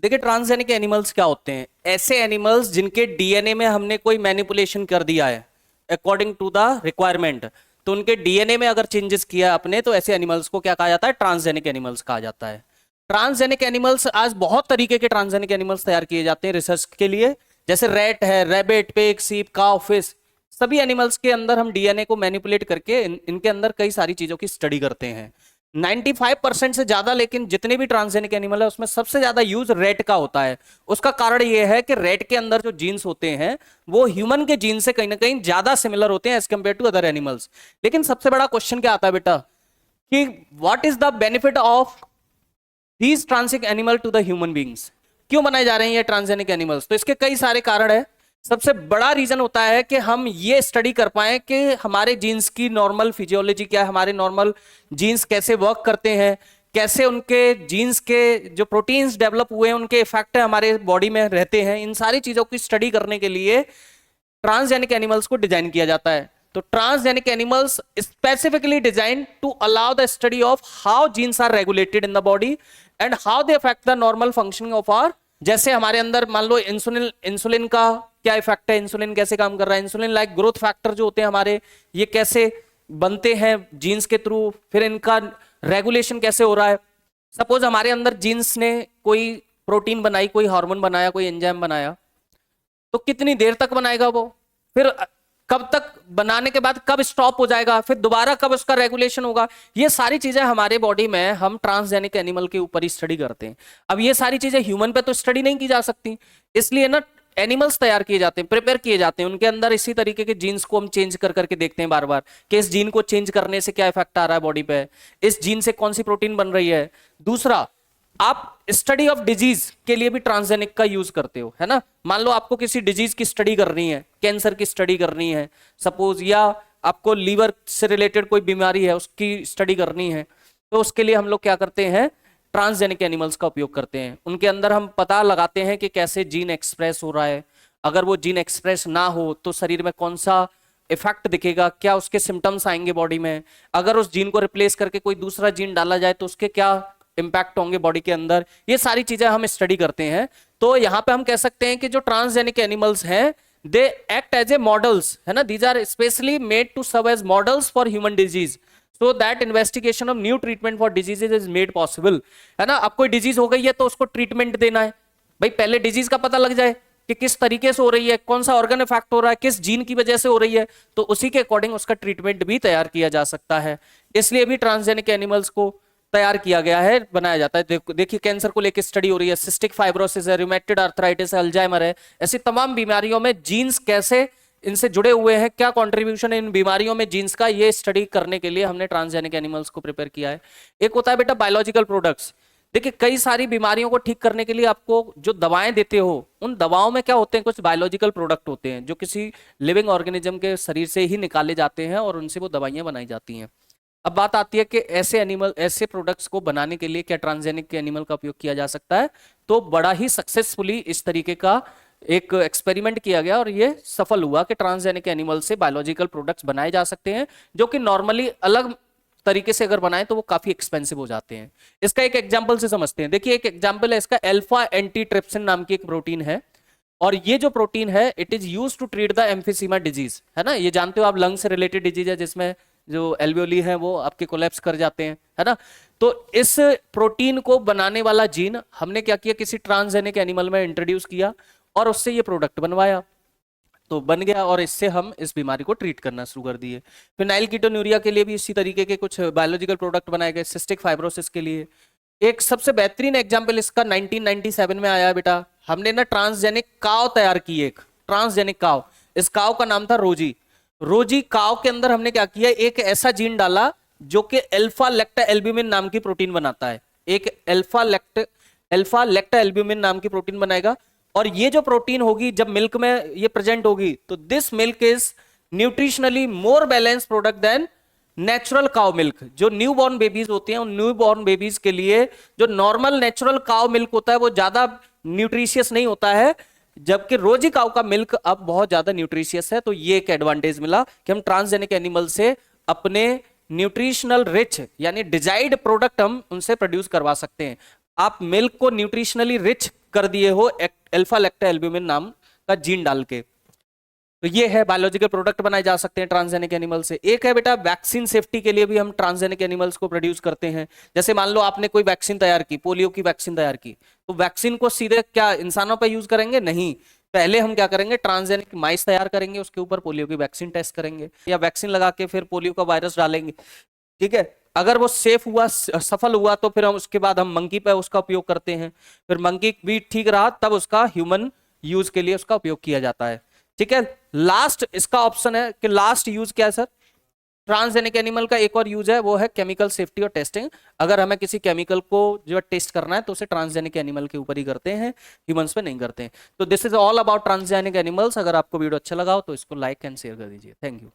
देखिए transgenic animals क्या होते हैं? ऐसे एनिमल्स जिनके डीएनए में हमने कोई मैनिपुलेशन कर दिया है अकॉर्डिंग टू द रिक्वायरमेंट। तो उनके डीएनए में अगर चेंजेस किया आपने तो ऐसे एनिमल्स को क्या कहा जाता है? ट्रांसजेनिक एनिमल्स कहा जाता है। ट्रांसजेनिक एनिमल्स, आज बहुत तरीके के ट्रांसजेनिक एनिमल्स तैयार किए जाते हैं रिसर्च के लिए। जैसे रेट है, रैबिट, पिग, सीप, काउ, फिश, सभी एनिमल्स के अंदर हम डीएनए को मैनिपुलेट करके इनके अंदर कई सारी चीजों की स्टडी करते हैं। 95% से ज्यादा, लेकिन जितने भी ट्रांसजेनिक एनिमल है उसमें सबसे ज्यादा यूज रेट का होता है। उसका कारण यह है कि रेट के अंदर जो जीन्स होते हैं वो ह्यूमन के जीन से कहीं ना कहीं ज्यादा सिमिलर होते हैं as compared to other animals. लेकिन सबसे बड़ा क्वेश्चन क्या आता है बेटा कि what is the benefit of these transgenic animal to the human beings? क्यों बनाए जा रहे हैं ये ट्रांसजेनिक एनिमल्स? तो इसके कई सारे कारण है। सबसे बड़ा रीजन होता है कि हम ये स्टडी कर पाए कि हमारे जीन्स की नॉर्मल फिजियोलॉजी क्या है, हमारे नॉर्मल जीन्स कैसे वर्क करते हैं, कैसे उनके जीन्स के जो प्रोटीन्स डेवलप हुए हैं उनके इफेक्ट हमारे बॉडी में रहते हैं। इन सारी चीजों की स्टडी करने के लिए ट्रांसजेनिक एनिमल्स को डिजाइन किया जाता है। तो transgenic animals specifically design to allow the study of how genes are regulated in the body and how they affect the normal functioning of our. जैसे हमारे अंदर मान लो इंसुलिन का क्या इफेक्ट है, इंसुलिन कैसे काम कर रहा है, इंसुलिन लाइक ग्रोथ फैक्टर जो होते हैं हमारे, ये कैसे बनते हैं जीन्स के थ्रू, फिर इनका रेगुलेशन कैसे हो रहा है। सपोज हमारे अंदर जीन्स ने कोई प्रोटीन बनाई, कोई हार्मोन बनाया, कोई एंजाइम बनाया, तो कितनी देर तक बनाएगा वो, फिर कब तक बनाने के बाद कब स्टॉप हो जाएगा, फिर दोबारा कब उसका रेगुलेशन होगा। ये सारी चीजें हमारे बॉडी में हम ट्रांसजेनिक एनिमल के ऊपर ही स्टडी करते हैं। अब ये सारी चीजें ह्यूमन पे तो स्टडी नहीं की जा सकती, इसलिए ना एनिमल्स तैयार किए जाते हैं, प्रिपेयर किए जाते हैं। उनके अंदर इसी तरीके के जीन्स को हम चेंज कर करके देखते हैं बार बार कि इस जीन को चेंज करने से क्या इफेक्ट आ रहा है बॉडी पे, इस जीन से कौन सी प्रोटीन बन रही है। दूसरा, आप स्टडी ऑफ डिजीज के लिए भी ट्रांसजेनिक का यूज करते हो, है ना। मान लो आपको किसी डिजीज की स्टडी करनी है, कैंसर की स्टडी करनी है सपोज, या आपको लीवर से रिलेटेड कोई बीमारी है उसकी स्टडी करनी है, तो उसके लिए हम लोग क्या करते हैं? ट्रांसजेनिक एनिमल्स का उपयोग करते हैं। उनके अंदर हम पता लगाते हैं कि कैसे जीन एक्सप्रेस हो रहा है, अगर वो जीन एक्सप्रेस ना हो तो शरीर में कौन सा इफेक्ट दिखेगा, क्या उसके सिम्टम्स आएंगे बॉडी में, अगर उस जीन को रिप्लेस करके कोई दूसरा जीन डाला जाए तो उसके क्या इंपैक्ट होंगे बॉडी के अंदर। ये सारी चीजें हम स्टडी करते हैं। तो यहां पे हम कह सकते हैं कि जो ट्रांसजेनिक एनिमल्स हैं they act as a models, है ना। These are specially made to serve as models for human disease so that investigation of new treatment for diseases is made possible, है ना। अब कोई डिजीज हो गई है तो उसको ट्रीटमेंट देना है, भाई पहले डिजीज का पता लग जाए कि किस तरीके से हो रही है, कौन सा ऑर्गन इफेक्ट हो रहा है, किस जीन की वजह से हो रही है, तो उसी के अकॉर्डिंग उसका ट्रीटमेंट भी तैयार किया जा सकता है। इसलिए भी ट्रांसजेनिक एनिमल्स को तैयार किया गया है, बनाया जाता है। देखिए कैंसर को लेकर स्टडी हो रही है, सिस्टिक फाइब्रोसिस है, रूमेटॉइड आर्थराइटिस है, अल्जाइमर है, ऐसी तमाम बीमारियों में जीन्स कैसे इनसे जुड़े हुए हैं, क्या कंट्रीब्यूशन है इन बीमारियों में जीन्स का, ये स्टडी करने के लिए हमने ट्रांसजेनिक एनिमल्स को प्रिपेयर किया है। एक होता है बेटा बायोलॉजिकल प्रोडक्ट्स। देखिए कई सारी बीमारियों को ठीक करने के लिए आपको जो दवाएं देते हो, उन दवाओं में क्या होते हैं? कुछ बायोलॉजिकल प्रोडक्ट होते हैं जो किसी लिविंग ऑर्गेनिज्म के शरीर से ही निकाले जाते हैं और उनसे वो दवाइयां बनाई जाती हैं। अब बात आती है कि ऐसे प्रोडक्ट्स को बनाने के लिए क्या ट्रांसजेनिक एनिमल का उपयोग किया जा सकता है? तो बड़ा ही सक्सेसफुली इस तरीके का एक एक्सपेरिमेंट किया गया और ये सफल हुआ कि ट्रांसजेनिक एनिमल से बायोलॉजिकल प्रोडक्ट्स बनाए जा सकते हैं, जो कि नॉर्मली अलग तरीके से अगर बनाए तो वो काफी एक्सपेंसिव हो जाते हैं। इसका एक एग्जाम्पल से समझते हैं। देखिए एक एग्जाम्पल है इसका, अल्फा एंटीट्रिप्सिन नाम की एक प्रोटीन है, और ये जो प्रोटीन है it is use to treat the emphysema disease, है ना। ये जानते हो आप, लंग से रिलेटेड डिजीज है जिसमें जो एल्वियोली है वो आपके कोलैप्स कर जाते हैं, है ना। तो इस प्रोटीन को बनाने वाला जीन हमने क्या किया, किसी ट्रांसजेनिक एनिमल में इंट्रोड्यूस किया और उससे ये प्रोडक्ट बनवाया, तो बन गया, और इससे हम इस बीमारी को ट्रीट करना शुरू कर दिए। फिनाइल कीटोन्यूरिया के लिए भी इसी तरीके के कुछ बायोलॉजिकल प्रोडक्ट बनाए गए, सिस्टिक फाइब्रोसिस के लिए। एक सबसे बेहतरीन एग्जाम्पल इसका 1997 में आया है बेटा। हमने ना ट्रांसजेनिक काव तैयार की, एक ट्रांसजेनिक काव, इस काव का नाम था रोजी। रोजी काव के अंदर हमने क्या किया, एक ऐसा जीन डाला जो कि अल्फा लेक्टा एल्ब्यूमिन नाम की प्रोटीन बनाता है, एक अल्फा लेक्टा एल्ब्यूमिन नाम की प्रोटीन बनाएगा। और ये जो प्रोटीन होगी जब मिल्क में ये प्रेजेंट होगी तो this milk is nutritionally more balance product than natural cow milk. जो न्यू बॉर्न बेबीज होते हैं उन न्यू बॉर्न बेबीज के लिए जो नॉर्मल नेचुरल काव मिल्क होता है वो ज्यादा न्यूट्रिशियस नहीं होता है, जबकि रोजी काव का मिल्क अब बहुत ज्यादा न्यूट्रिशियस है। तो ये एक एडवांटेज मिला कि हम ट्रांसजेनिक एनिमल से अपने न्यूट्रिशनल रिच यानी डिजायर्ड प्रोडक्ट हम उनसे प्रोड्यूस करवा सकते हैं। आप मिल्क को न्यूट्रिशनली रिच कर दिए हो अल्फा लेक्टा एल्ब्यूमिन नाम का जीन डाल के। तो ये है बायोलॉजिकल प्रोडक्ट बनाए जा सकते हैं ट्रांसजेनिक एनिमल से। एक है बेटा वैक्सीन सेफ्टी के लिए भी हम ट्रांसजेनिक एनिमल्स को प्रोड्यूस करते हैं। जैसे मान लो आपने कोई वैक्सीन तैयार की, पोलियो की वैक्सीन तैयार की, तो वैक्सीन को सीधे क्या इंसानों पर यूज करेंगे? नहीं, पहले हम क्या करेंगे, ट्रांसजेनिक माइस तैयार करेंगे, उसके ऊपर पोलियो की वैक्सीन टेस्ट करेंगे, या वैक्सीन लगा के फिर पोलियो का वायरस डालेंगे। ठीक है, अगर वो सेफ हुआ, सफल हुआ, तो फिर हम उसके बाद हम मंकी पे उसका उपयोग करते हैं। फिर मंकी भी ठीक रहा तब उसका ह्यूमन यूज के लिए उसका उपयोग किया जाता है। ठीक है, लास्ट इसका ऑप्शन है कि लास्ट यूज क्या है सर? ट्रांसजेनिक एनिमल का एक और यूज है, वो है केमिकल सेफ्टी और टेस्टिंग। अगर हमें किसी केमिकल को जो टेस्ट करना है तो उसे ट्रांसजेनिक एनिमल के ऊपर ही करते हैं, ह्यूमंस पे नहीं करते हैं। तो this is all about transgenic animals. अगर आपको वीडियो अच्छा लगा हो तो इसको लाइक एंड शेयर कर दीजिए। Thank you.